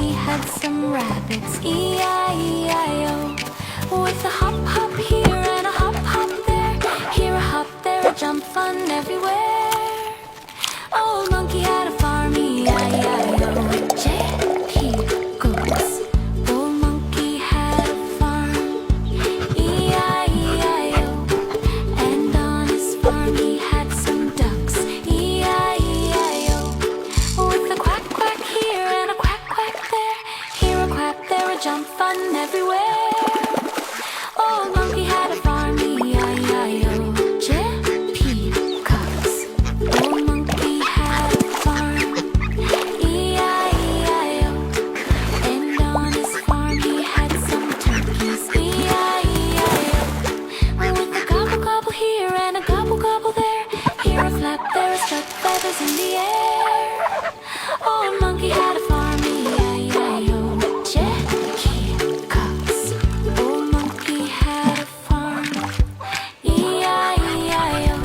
he had some rabbits, E-I-E-I-O. With a hop, hop here and a hop, hop there, here a hop, there a jump, fun everywhere. Old monkey had a farm, E-I-E-I-O. J-P goes. Old monkey had a farm, E-I-E-I-O. And on his farm he had some ducks, E-I-E-I-O. With a quack, quack here and a quack, quack there, here a quack, there a jump, fun everywhere. Old monkey had a farm, E-I-E-I-O. J-P cocks. Old monkey had a farm, E-I-E-I-O. And on his farm he had some turkeys, E-I-E-I-O. With a gobble gobble here and a gobble gobble there, here a flap, there a strut, feathers in the air. Old monkey had a farm, E-I-E-I-O. J-P cocks. Old monkey had a farm, E-I-E-I-O.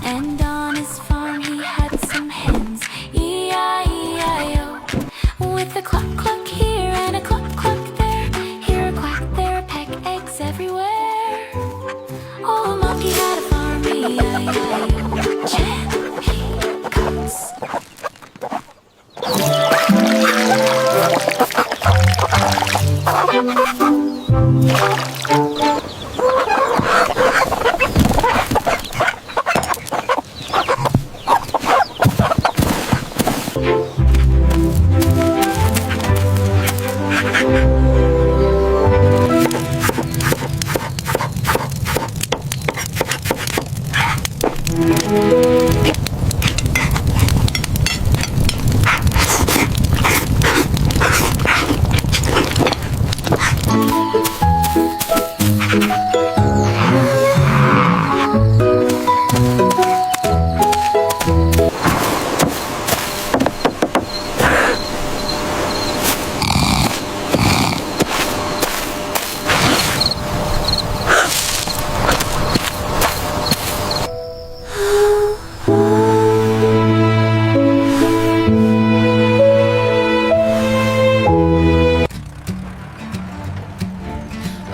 And on his farm he had some hens, E-I-E-I-O. With a cluck cluck here and a cluck cluck there, here a quack, there a peck, eggs everywhere. Old monkey had a farm, E-I-E-I-O. J-P cocks.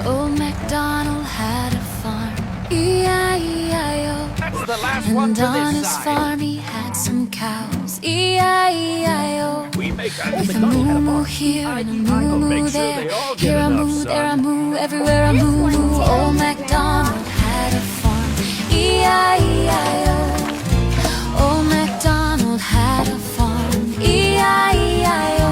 Old MacDonald had a farm, E-I-E-I-O. That's the last one And for on this his side. farm he had some cows, E-I-E-I-O. We make our With a McDonald had a moo-moo farm. here and a I'll moo-moo make sure there, they all get here a enough moo, there a sun. moo, everywhere a moo-moo. Old MacDonald had a farm, E-I-E-I-O. Old MacDonald had a farm, E-I-E-I-O.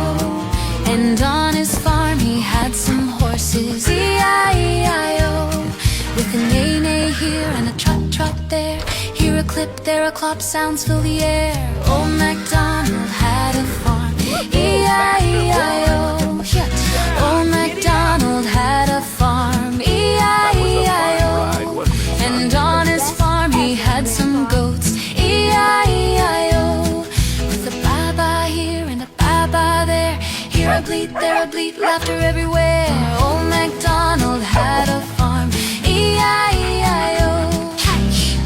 And on his farm he had some horses, E-I-E-I-O. With a neigh-neigh here and a trot-trot there, here a clip, there a clop, sounds fill the air. Old MacDonald had a farm, E-I-E-I-O. Yeah. Old MacDonald had a farm, E-I-E-I-O. And on his farm he had some goats, E-I-E-I-O. With a baa-baa here and a baa-baa there, here a bleat, there a bleat, laughter everywhere. Old MacDonald had a farm, E-I-E-I-O.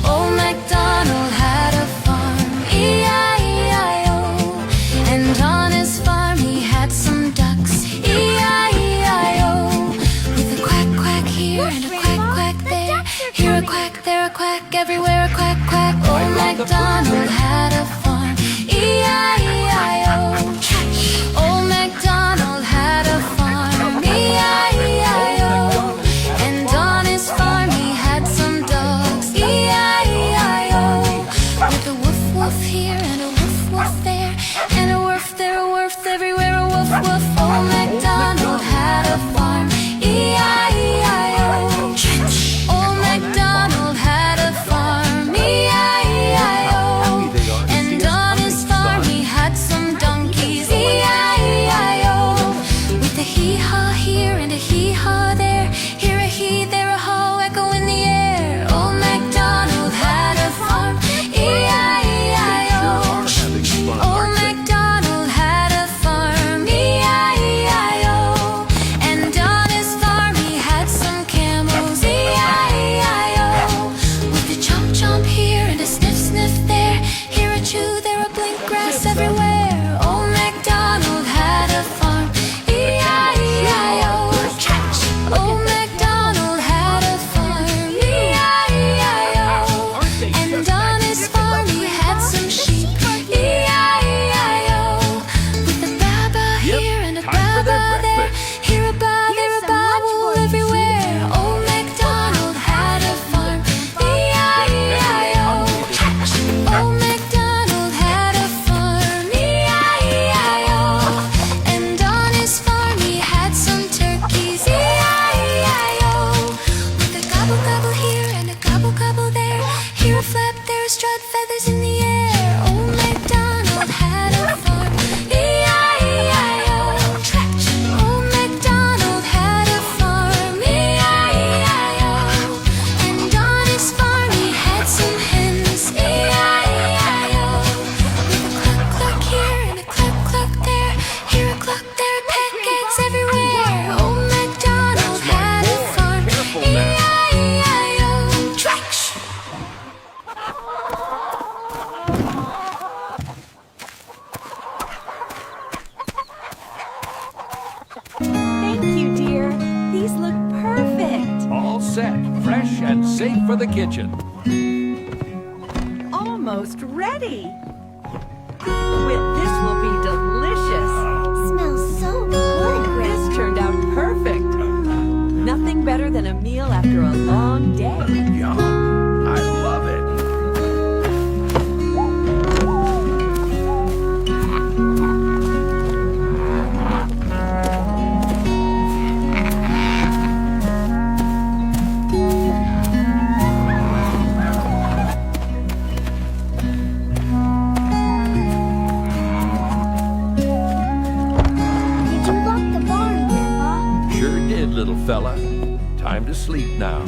Old MacDonald had a farm, E-I-E-I-O. And on his farm he had some ducks, E-I-E-I-O. With a quack quack here and a quack quack there, here a quack, there a quack, everywhere a quack quack. Old MacDonald had a farm, E-I-E-I-O. Old MacDonald had a farm, E-I-E-I-O. And on his farm he had some dogs, E-I-E-I-O. With a woof woof here and a woof woof there, and a woof there, a woof everywhere, a woof woof. Old MacDonald had a farm, E-I-E-I-O. Old MacDonald had a farm, E-I-E-I-O. And tracks everywhere. Old MacDonald had a farm. E-I-E-I-O. Tracks! Thank you, dear. These look perfect. All set, fresh and safe for the kitchen. Almost ready. With this will be delicious. Smells so good. This turned out perfect. Nothing better than a meal after a long day. Yum. I love it. Did you lock the barn, Grandpa? Sure did, little fella. Time to sleep now.